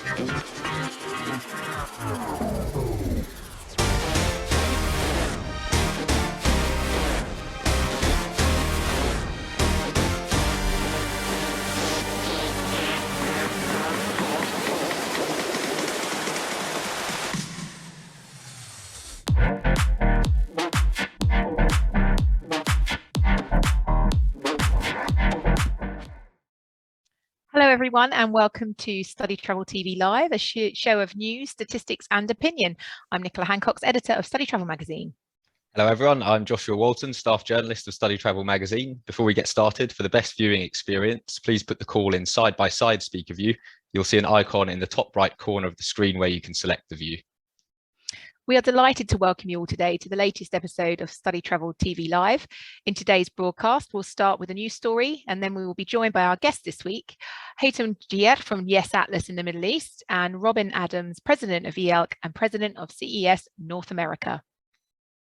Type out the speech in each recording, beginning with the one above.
Hello everyone and welcome to StudyTravel TV Live, a show of news, statistics and opinion. I'm Nicola Hancock's editor of StudyTravel Magazine. Hello everyone, I'm Joshua Walton, staff journalist of StudyTravel Magazine. Before we get started, for the best viewing experience, please put the call in side-by-side speaker view. You'll see an icon in the top right corner of the screen where you can select the view. We are delighted to welcome you all today to the latest episode of StudyTravel TV Live. In today's broadcast, we'll start with a news story, and then we will be joined by our guest this week, Haitam Giat from Yes Atlas in the Middle East, and Robin Adams, president of IALC and president of CES North America.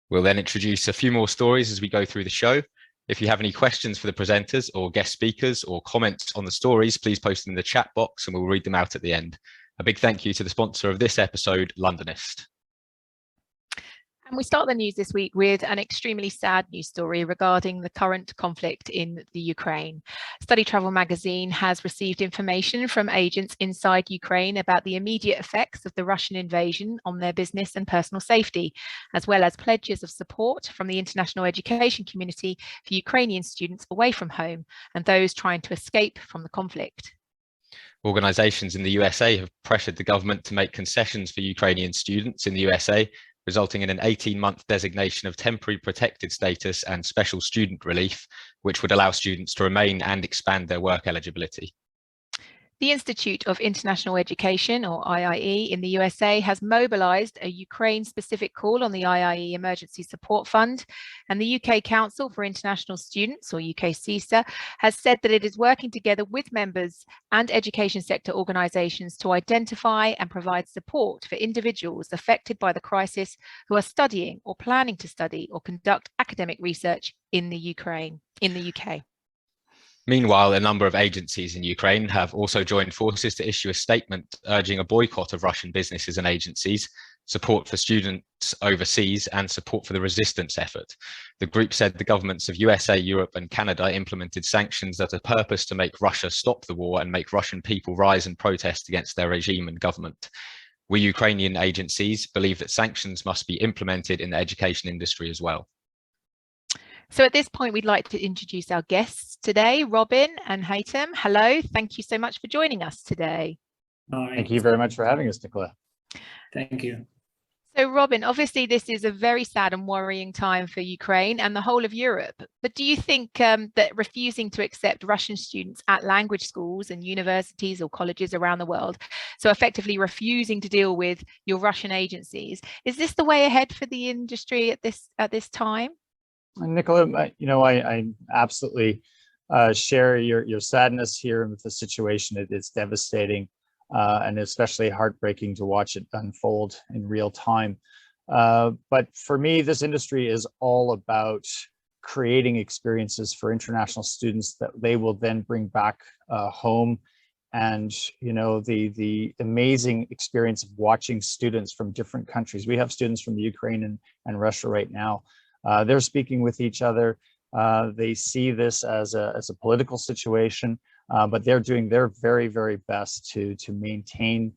We'll then introduce a few more stories as we go through the show. If you have any questions for the presenters or guest speakers or comments on the stories, please post them in the chat box and we'll read them out at the end. A big thank you to the sponsor of this episode, Londonist. And we start the news this week with an extremely sad news story regarding the current conflict in the Ukraine. StudyTravel Magazine has received information from agents inside Ukraine about the immediate effects of the Russian invasion on their business and personal safety, as well as pledges of support from the international education community for Ukrainian students away from home and those trying to escape from the conflict. Organisations in the USA have pressured the government to make concessions for Ukrainian students in the USA, resulting in an 18-month designation of temporary protected status and special student relief, which would allow students to remain and expand their work eligibility. The Institute of International Education, or IIE, in the USA has mobilised a Ukraine-specific call on the IIE Emergency Support Fund, and the UK Council for International Students, or UKCISA, has said that it is working together with members and education sector organisations to identify and provide support for individuals affected by the crisis who are studying or planning to study or conduct academic research in the UK. Meanwhile, a number of agencies in Ukraine have also joined forces to issue a statement urging a boycott of Russian businesses and agencies, support for students overseas, and support for the resistance effort. The group said the governments of USA, Europe, and Canada implemented sanctions that are purposed to make Russia stop the war and make Russian people rise and protest against their regime and government. We Ukrainian agencies believe that sanctions must be implemented in the education industry as well. So at this point, we'd like to introduce our guests today, Robin and Haitam. Hello, thank you so much for joining us today. Thank you very much for having us, Nicola. Thank you. So Robin, obviously this is a very sad and worrying time for Ukraine and the whole of Europe. But do you think that refusing to accept Russian students at language schools and universities or colleges around the world, so effectively refusing to deal with your Russian agencies, is this the way ahead for the industry at this time? Nicola, I absolutely share your sadness here with the situation. It's devastating and especially heartbreaking to watch it unfold in real time. But for me, this industry is all about creating experiences for international students that they will then bring back home. And, the amazing experience of watching students from different countries. We have students from the Ukraine and Russia right now. They're speaking with each other. They see this as a political situation, but they're doing their very, very best to maintain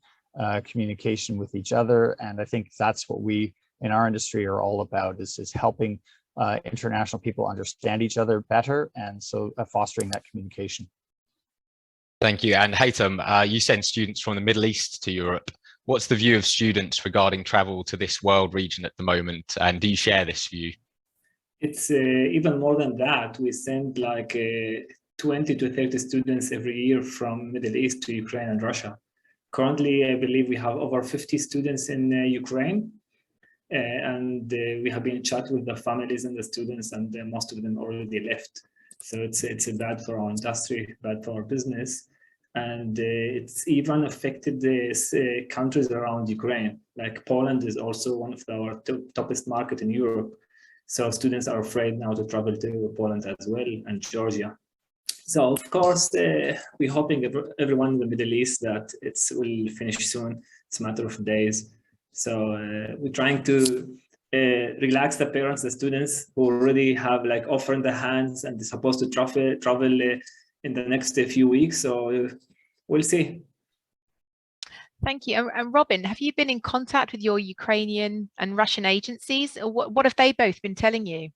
communication with each other. And I think that's what we in our industry are all about, is helping international people understand each other better, and so fostering that communication. Thank you. And Haitam, you send students from the Middle East to Europe. What's the view of students regarding travel to this world region at the moment? And do you share this view? It's even more than that. We send like 20 to 30 students every year from Middle East to Ukraine and Russia. Currently, I believe we have over 50 students in Ukraine, and we have been in chat with the families and the students, and most of them already left. So it's bad for our industry, bad for our business, and it's even affected the countries around Ukraine. Like Poland is also one of our toughest market in Europe. So students are afraid now to travel to Poland as well, and Georgia. So of course, we're hoping everyone in the Middle East that it will finish soon. It's a matter of days. So we're trying to relax the parents, the students who already have like offer in their hands and they're supposed to travel in the next few weeks. So we'll see. Thank you. And Robin, have you been in contact with your Ukrainian and Russian agencies? Or what have they both been telling you?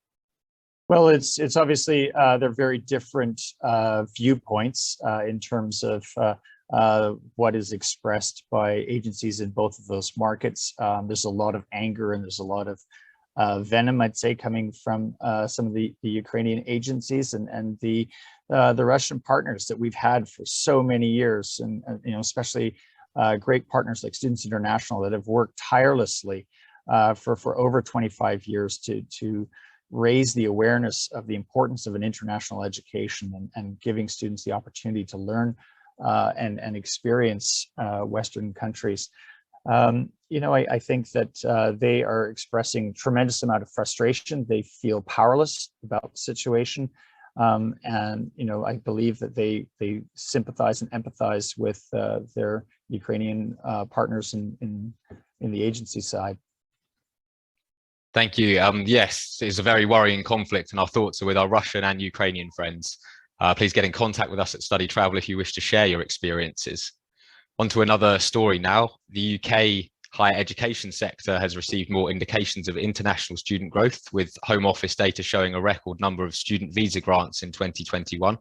Well, it's obviously they're very different viewpoints in terms of what is expressed by agencies in both of those markets. There's a lot of anger and there's a lot of venom, I'd say, coming from some of the Ukrainian agencies and the Russian partners that we've had for so many years, and you know, especially great partners like Students International that have worked tirelessly for over 25 years to raise the awareness of the importance of an international education and giving students the opportunity to learn and experience Western countries. You know, I think that they are expressing tremendous amount of frustration. They feel powerless about the situation. And, you know, I believe that they sympathize and empathize with their Ukrainian partners in the agency side. Thank you. Yes, it's a very worrying conflict, and our thoughts are with our Russian and Ukrainian friends. Please get in contact with us at StudyTravel if you wish to share your experiences. On to another story now. The UK higher education sector has received more indications of international student growth, with Home Office data showing a record number of student visa grants in 2021,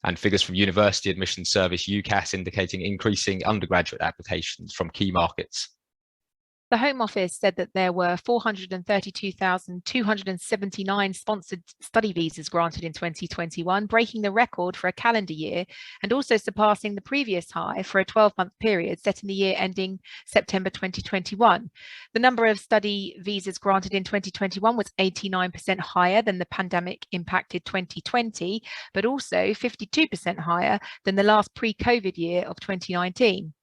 and figures from University Admissions Service UCAS indicating increasing undergraduate applications from key markets. The Home Office said that there were 432,279 sponsored study visas granted in 2021, breaking the record for a calendar year and also surpassing the previous high for a 12-month period set in the year ending September 2021. The number of study visas granted in 2021 was 89% higher than the pandemic impacted 2020, but also 52% higher than the last pre-COVID year of 2019.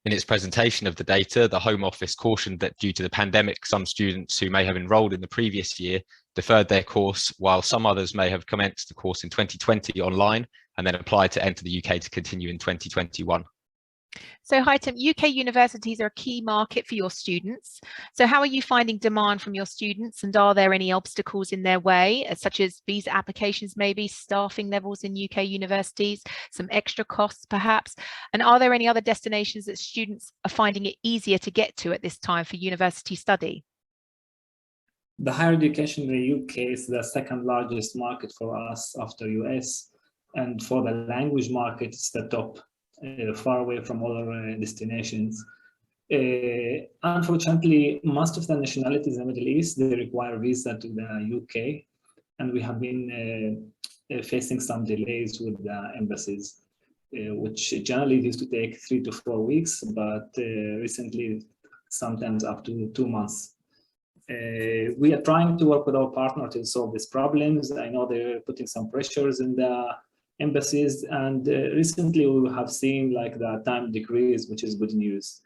In its presentation of the data, the Home Office cautioned that due to the pandemic, some students who may have enrolled in the previous year deferred their course, while some others may have commenced the course in 2020 online and then applied to enter the UK to continue in 2021. So Haitam, UK universities are a key market for your students. So how are you finding demand from your students, and are there any obstacles in their way, such as visa applications, maybe staffing levels in UK universities, some extra costs perhaps? And are there any other destinations that students are finding it easier to get to at this time for university study? The higher education in the UK is the second largest market for us after US, and for the language market, it's the top. Far away from other destinations. Unfortunately, most of the nationalities in the Middle East, they require visa to the UK, and we have been facing some delays with the embassies, which generally used to take 3 to 4 weeks, but recently sometimes up to 2 months. We are trying to work with our partner to solve these problems. I know they're putting some pressures in the embassies, and recently we have seen like the time decrease, which is good news.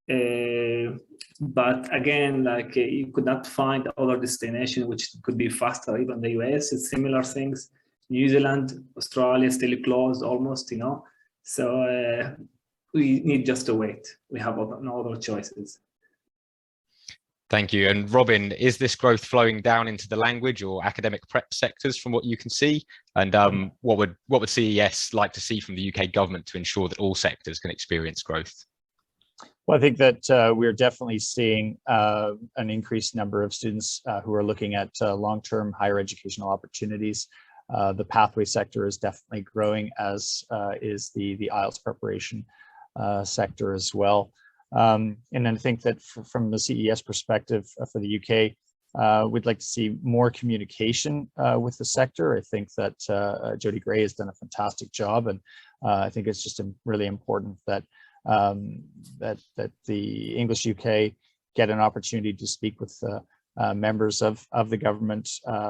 But again, like you could not find other destination which could be faster. Even the US, it's similar things. New Zealand, Australia still closed almost, you know. So we need just to wait. We have no other choices. Thank you. And Robin, is this growth flowing down into the language or academic prep sectors from what you can see? And what would CES like to see from the UK government to ensure that all sectors can experience growth? Well, I think that we're definitely seeing an increased number of students who are looking at long-term higher educational opportunities. The pathway sector is definitely growing, as is the IELTS preparation sector as well. And I think that from the CES perspective for the UK, we'd like to see more communication with the sector. I think that Jody Gray has done a fantastic job, and I think it's just really important that that the English UK get an opportunity to speak with members of the government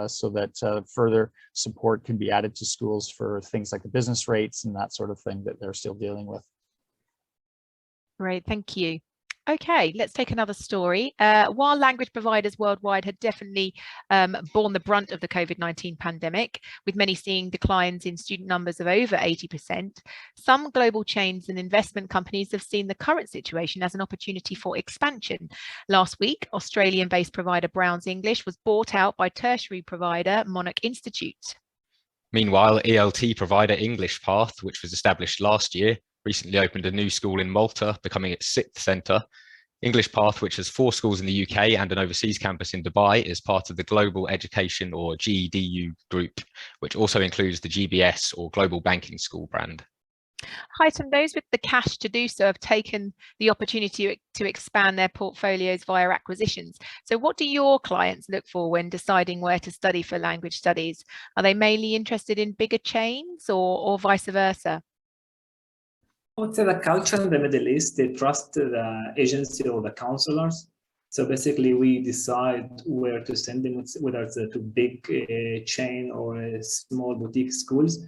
so that further support can be added to schools for things like the business rates and that sort of thing that they're still dealing with. Great, thank you. Okay, let's take another story. While language providers worldwide had definitely borne the brunt of the COVID-19 pandemic, with many seeing declines in student numbers of over 80%, some global chains and investment companies have seen the current situation as an opportunity for expansion. Last week, Australian-based provider Browns English was bought out by tertiary provider Monarch Institute. Meanwhile, ELT provider English Path, which was established last year, recently opened a new school in Malta, becoming its 6th centre. English Path, which has 4 schools in the UK and an overseas campus in Dubai, is part of the Global Education or GEDU group, which also includes the GBS or Global Banking School brand. Haitam, those with the cash to do so have taken the opportunity to expand their portfolios via acquisitions. So what do your clients look for when deciding where to study for language studies? Are they mainly interested in bigger chains or vice versa? I would say the culture in the Middle East, they trust the agency or the counselors. So basically, we decide where to send them, whether it's to big chain or small boutique schools.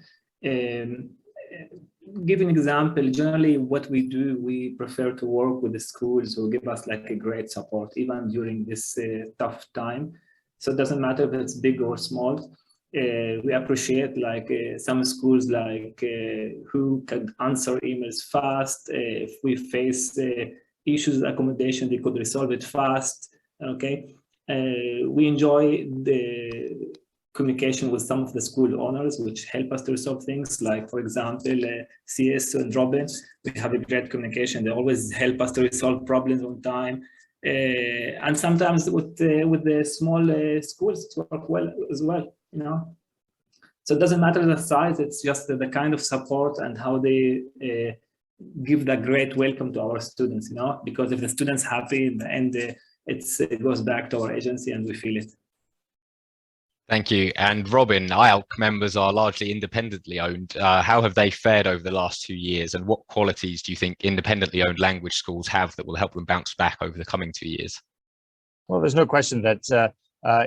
Give an example. Generally, what we do, we prefer to work with the schools who give us like a great support, even during this tough time. So it doesn't matter if it's big or small. We appreciate like some schools like who can answer emails fast. If we face issues with accommodation, they could resolve it fast. Okay, we enjoy the communication with some of the school owners, which help us to resolve things. Like, for example, CS and Robin, we have a great communication. They always help us to resolve problems on time. And sometimes with the small schools, it works well as well, you know. So it doesn't matter the size, it's just the kind of support and how they give the great welcome to our students, you know, because if the student's happy in the end, it goes back to our agency and we feel it. Thank you. And Robin, IALC members are largely independently owned. How have they fared over the last 2 years, and what qualities do you think independently owned language schools have that will help them bounce back over the coming 2 years? Well, there's no question that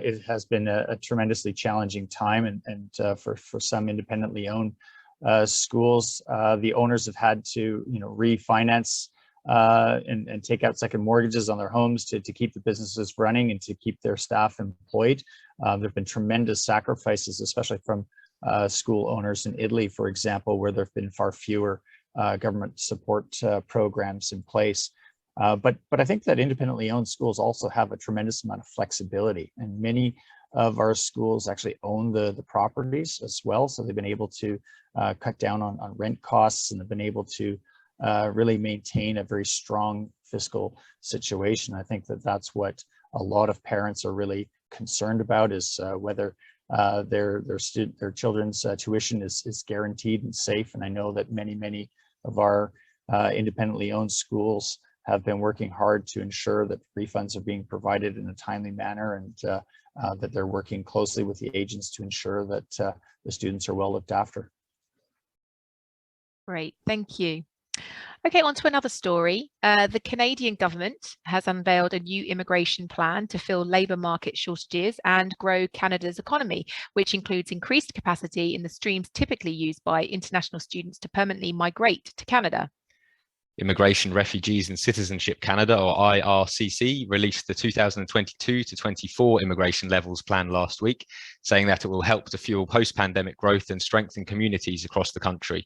it has been a tremendously challenging time, and for some independently owned schools, the owners have had to refinance and take out second mortgages on their homes to keep the businesses running and to keep their staff employed. There have been tremendous sacrifices, especially from school owners in Italy, for example, where there have been far fewer government support programs in place. But I think that independently owned schools also have a tremendous amount of flexibility, and many of our schools actually own the properties as well. So they've been able to cut down on rent costs, and they've been able to really maintain a very strong fiscal situation. I think that that's what a lot of parents are really concerned about, is whether their children's tuition is guaranteed and safe. And I know that many of our independently owned schools have been working hard to ensure that refunds are being provided in a timely manner, and that they're working closely with the agents to ensure that the students are well looked after. Great, thank you. Okay, on to another story. The Canadian government has unveiled a new immigration plan to fill labour market shortages and grow Canada's economy, which includes increased capacity in the streams typically used by international students to permanently migrate to Canada. Immigration, Refugees and Citizenship Canada, or IRCC, released the 2022 to 24 immigration levels plan last week, saying that it will help to fuel post-pandemic growth and strengthen communities across the country.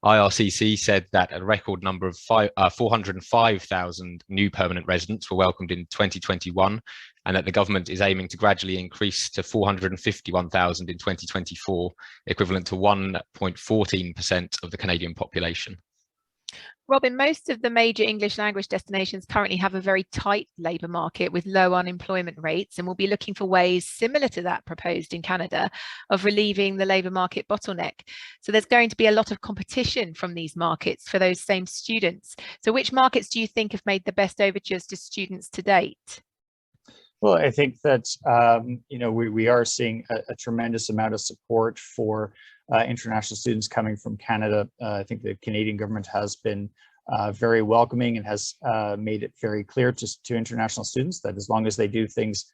IRCC said that a record number of 405,000 new permanent residents were welcomed in 2021, and that the government is aiming to gradually increase to 451,000 in 2024, equivalent to 1.14% of the Canadian population. Robin, most of the major English language destinations currently have a very tight labour market with low unemployment rates, and will be looking for ways similar to that proposed in Canada of relieving the labour market bottleneck. So there's going to be a lot of competition from these markets for those same students. So which markets do you think have made the best overtures to students to date? Well, I think that we are seeing a tremendous amount of support for international students coming from Canada. I think the Canadian government has been very welcoming and has made it very clear to international students that as long as they do things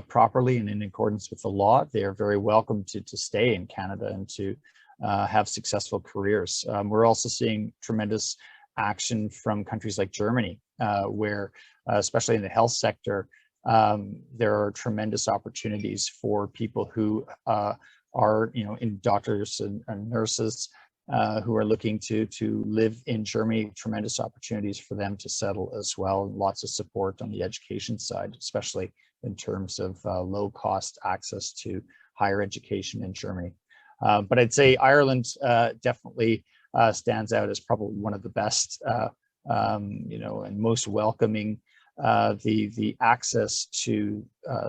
properly and in accordance with the law, they are very welcome to stay in Canada and to have successful careers. We're also seeing tremendous action from countries like Germany, where especially in the health sector, there are tremendous opportunities for people who are, in doctors and nurses who are looking to live in Germany. Tremendous opportunities for them to settle as well. Lots of support on the education side, especially in terms of low cost access to higher education in Germany. But I'd say Ireland definitely stands out as probably one of the best, and most welcoming. The access to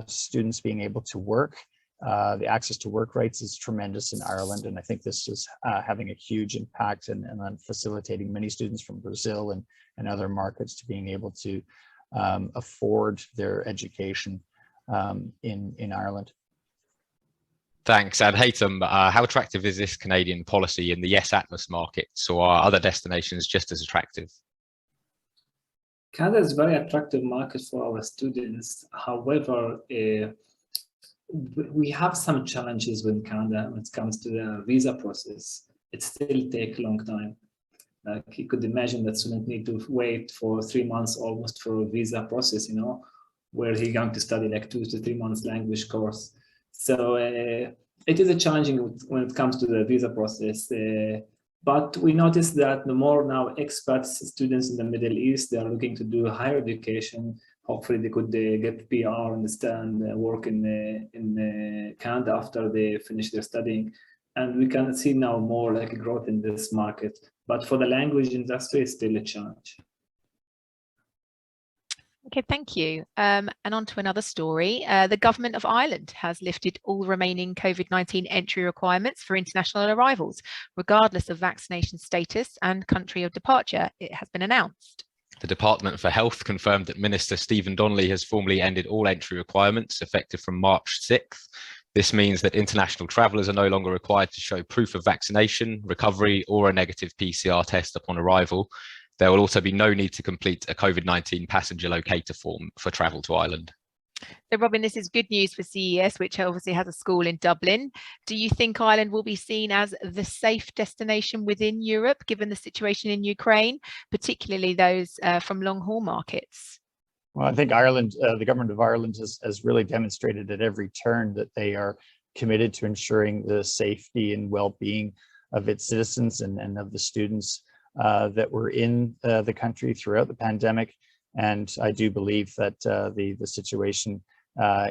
students being able to work, the access to work rights is tremendous in Ireland, and I think this is having a huge impact and on facilitating many students from Brazil and other markets to being able to afford their education in Ireland. Thanks. And Haitam, how attractive is this Canadian policy in the Yes Atlas markets, or are other destinations just as attractive? Canada is a very attractive market for our students. However, we have some challenges with Canada when it comes to the visa process. It still takes a long time. Like you could imagine that students need to wait for 3 months almost for a visa process, where he's going to study like 2 to 3 months language course. So it is a challenging when it comes to the visa process. But we noticed that the more now expats, students in the Middle East, they are looking to do higher education. Hopefully they could get PR and work in Canada after they finish their studying. And we can see now more like growth in this market. But for the language industry, it's still a challenge. Okay, thank you. And on to another story. The government of Ireland has lifted all remaining COVID-19 entry requirements for international arrivals, regardless of vaccination status and country of departure. It has been announced. The Department for Health confirmed that Minister Stephen Donnelly has formally ended all entry requirements effective from March 6th. This means that international travellers are no longer required to show proof of vaccination, recovery, or a negative PCR test upon arrival. There will also be no need to complete a COVID-19 passenger locator form for travel to Ireland. So Robin, this is good news for CES, which obviously has a school in Dublin. Do you think Ireland will be seen as the safe destination within Europe, given the situation in Ukraine, particularly those from long-haul markets? Well, I think Ireland, the government of Ireland has really demonstrated at every turn that they are committed to ensuring the safety and well-being of its citizens and of the students that were in the country throughout the pandemic. And I do believe that the situation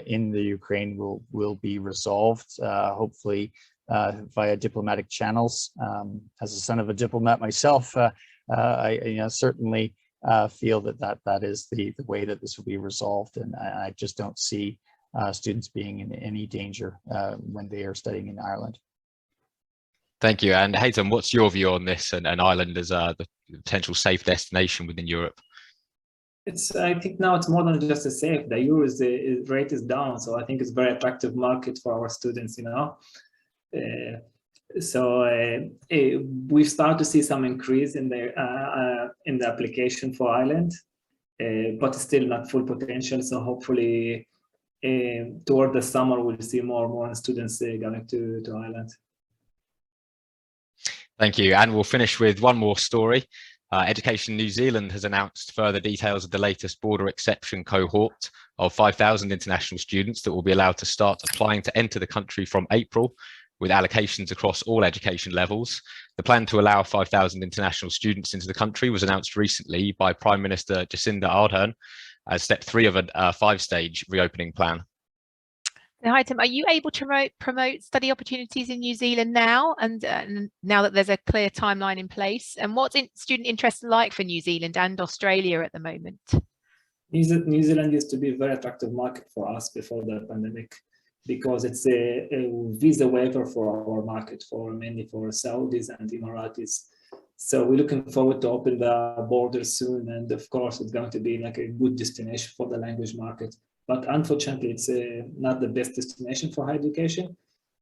in the Ukraine will be resolved, hopefully via diplomatic channels. As a son of a diplomat myself, I certainly feel that is the way that this will be resolved. And I just don't see students being in any danger when they are studying in Ireland. Thank you. And Haitam, what's your view on this and Ireland as the potential safe destination within Europe? I think now it's more than just a safe. The euro rate is down, so I think it's a very attractive market for our students. We've started to see some increase in the application for Ireland, but it's still not full potential. So hopefully, toward the summer, we'll see more and more students going to Ireland. Thank you. And we'll finish with one more story. Education New Zealand has announced further details of the latest border exception cohort of 5,000 international students that will be allowed to start applying to enter the country from April, with allocations across all education levels. The plan to allow 5,000 international students into the country was announced recently by Prime Minister Jacinda Ardern as step 3 of a 5-stage reopening plan. Haitam, are you able to promote study opportunities in New Zealand now, and now that there's a clear timeline in place? And what's student interest like for New Zealand and Australia at the moment? New Zealand used to be a very attractive market for us before the pandemic, because it's a visa waiver for our market, mainly for Saudis and Emiratis. So we're looking forward to open the borders soon, and of course it's going to be like a good destination for the language market. But unfortunately, it's not the best destination for higher education.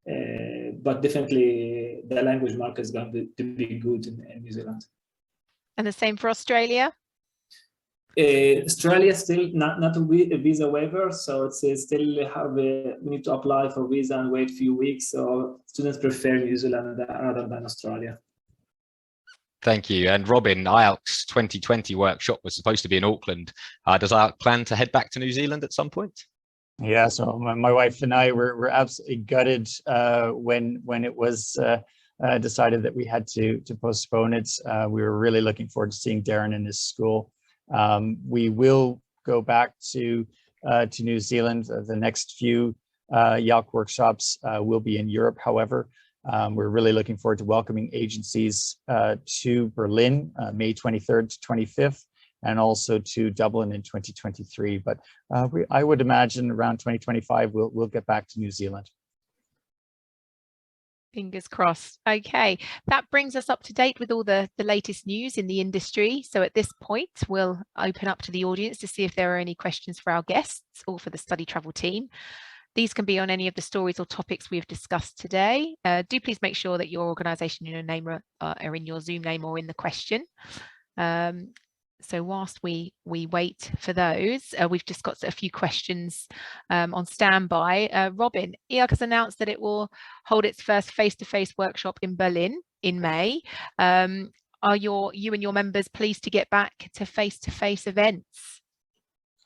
But definitely, the language market is going to be good in New Zealand. And the same for Australia? Australia still not a visa waiver, so it's still we need to apply for visa and wait a few weeks. So students prefer New Zealand rather than Australia. Thank you. And Robin, IALC's 2020 workshop was supposed to be in Auckland. Does IALC plan to head back to New Zealand at some point? Yeah, so my wife and I were absolutely gutted when it was decided that we had to postpone it. We were really looking forward to seeing Darren in his school. We will go back to New Zealand. The next few IALC workshops will be in Europe, however. We're really looking forward to welcoming agencies to Berlin, May 23rd to 25th, and also to Dublin in 2023. But I would imagine around 2025, we'll get back to New Zealand. Fingers crossed. Okay, that brings us up to date with all the latest news in the industry. So at this point, we'll open up to the audience to see if there are any questions for our guests or for the Study Travel team. These can be on any of the stories or topics we've discussed today. Do please make sure that your organisation and your name are in your Zoom name or in the question. So whilst we wait for those, we've just got a few questions on standby. Robin, IALC has announced that it will hold its first face-to-face workshop in Berlin in May. Are you and your members pleased to get back to face-to-face events?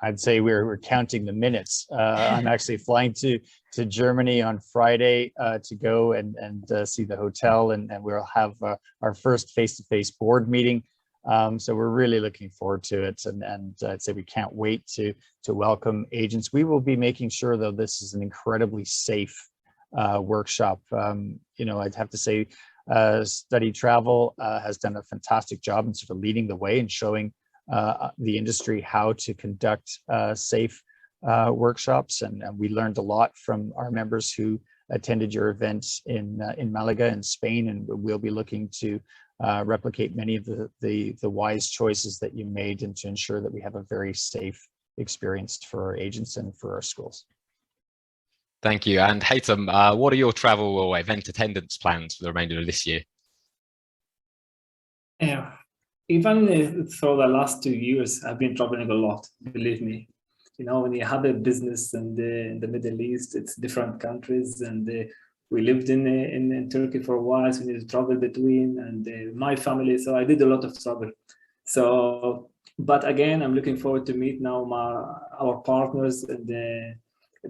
I'd say we're counting the minutes. I'm actually flying to Germany on Friday to go and see the hotel, and we'll have our first face-to-face board meeting. So we're really looking forward to it, and I'd say we can't wait to welcome agents. We will be making sure, though, this is an incredibly safe workshop. You know, I'd have to say StudyTravel has done a fantastic job in sort of leading the way and showing the industry how to conduct safe workshops, and we learned a lot from our members who attended your event in Malaga in Spain, and we'll be looking to replicate many of the wise choices that you made, and to ensure that we have a very safe experience for our agents and for our schools. Thank you. And Haitam, what are your travel or event attendance plans for the remainder of this year? Yeah, even for the last 2 years, I've been traveling a lot, believe me. You know, when you have a business in the Middle East, it's different countries, and we lived in Turkey for a while, so we need to travel between, and my family, so I did a lot of travel. So, but again, I'm looking forward to meet now our partners, and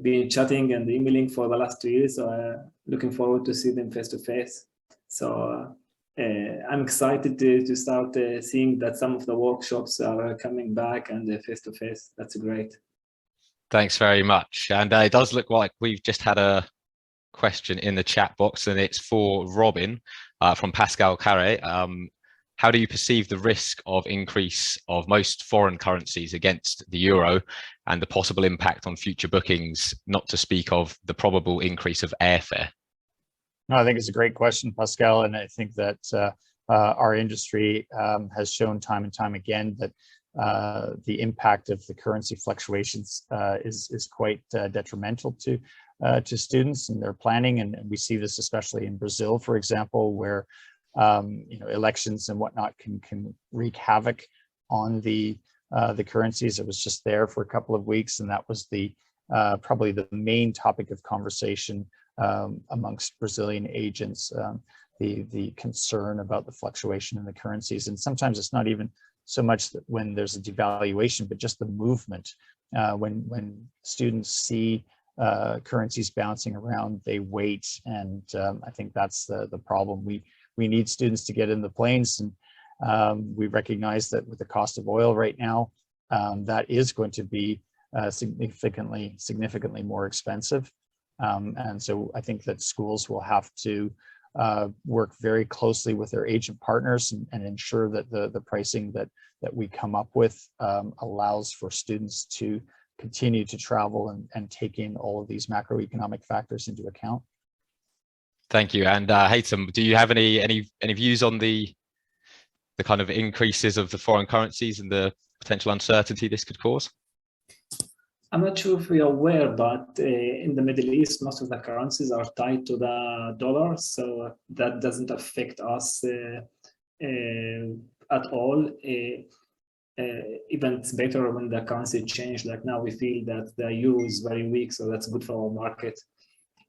been chatting and emailing for the last 2 years, so looking forward to see them face to face. So I'm excited to start seeing that some of the workshops are coming back and face to face. That's great. Thanks very much. And it does look like we've just had a question in the chat box, and it's for Robin from Pascal Carre. How do you perceive the risk of increase of most foreign currencies against the euro and the possible impact on future bookings, not to speak of the probable increase of airfare? No, I think it's a great question, Pascal, and I think that our industry has shown time and time again that the impact of the currency fluctuations is quite detrimental to students and their planning, and we see this especially in Brazil, for example, where you know, elections and whatnot can wreak havoc on the currencies. It was just there for a couple of weeks, and that was probably the main topic of conversation amongst Brazilian agents, the concern about the fluctuation in the currencies. And sometimes it's not even so much that when there's a devaluation, but just the movement. When students see currencies bouncing around, they wait, and I think that's the problem. We need students to get in the planes, and we recognize that with the cost of oil right now, that is going to be significantly more expensive. And so I think that schools will have to work very closely with their agent partners and ensure that the pricing that we come up with allows for students to continue to travel and take in all of these macroeconomic factors into account. Thank you. And Haitam, do you have any views on the kind of increases of the foreign currencies and the potential uncertainty this could cause? I'm not sure if you're aware, but in the Middle East, most of the currencies are tied to the dollar, so that doesn't affect us at all. Even it's better when the currency change. Like now, we feel that the euro is very weak, so that's good for our market.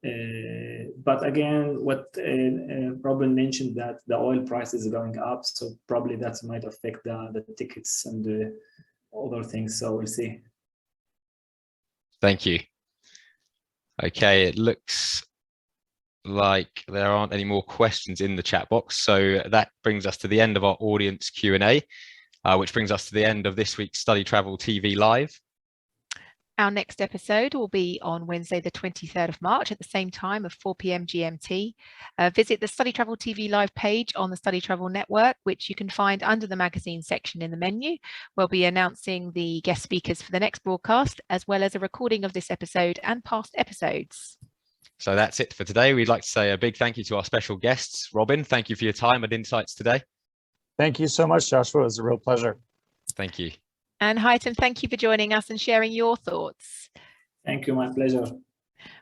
But again, what Robin mentioned, that the oil price is going up, so probably that might affect the tickets and the other things. So we'll see. Thank you. Okay, it looks like there aren't any more questions in the chat box, so that brings us to the end of our audience Q&A, which brings us to the end of this week's StudyTravel TV Live. Our next episode will be on Wednesday, the 23rd of March at the same time of 4 p.m. GMT. Visit the StudyTravel TV Live page on the StudyTravel Network, which you can find under the magazine section in the menu. We'll be announcing the guest speakers for the next broadcast, as well as a recording of this episode and past episodes. So that's it for today. We'd like to say a big thank you to our special guests. Robin, thank you for your time and insights today. Thank you so much, Joshua. It was a real pleasure. Thank you. And Haitam, thank you for joining us and sharing your thoughts. Thank you, my pleasure.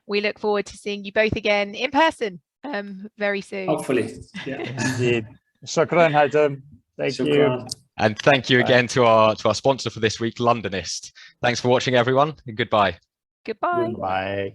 We look forward to seeing you both again in person very soon. Hopefully, yeah. Indeed. Shukran, Haitam. Thank you. And thank you again to our sponsor for this week, Londonist. Thanks for watching, everyone, and goodbye. Goodbye. Bye.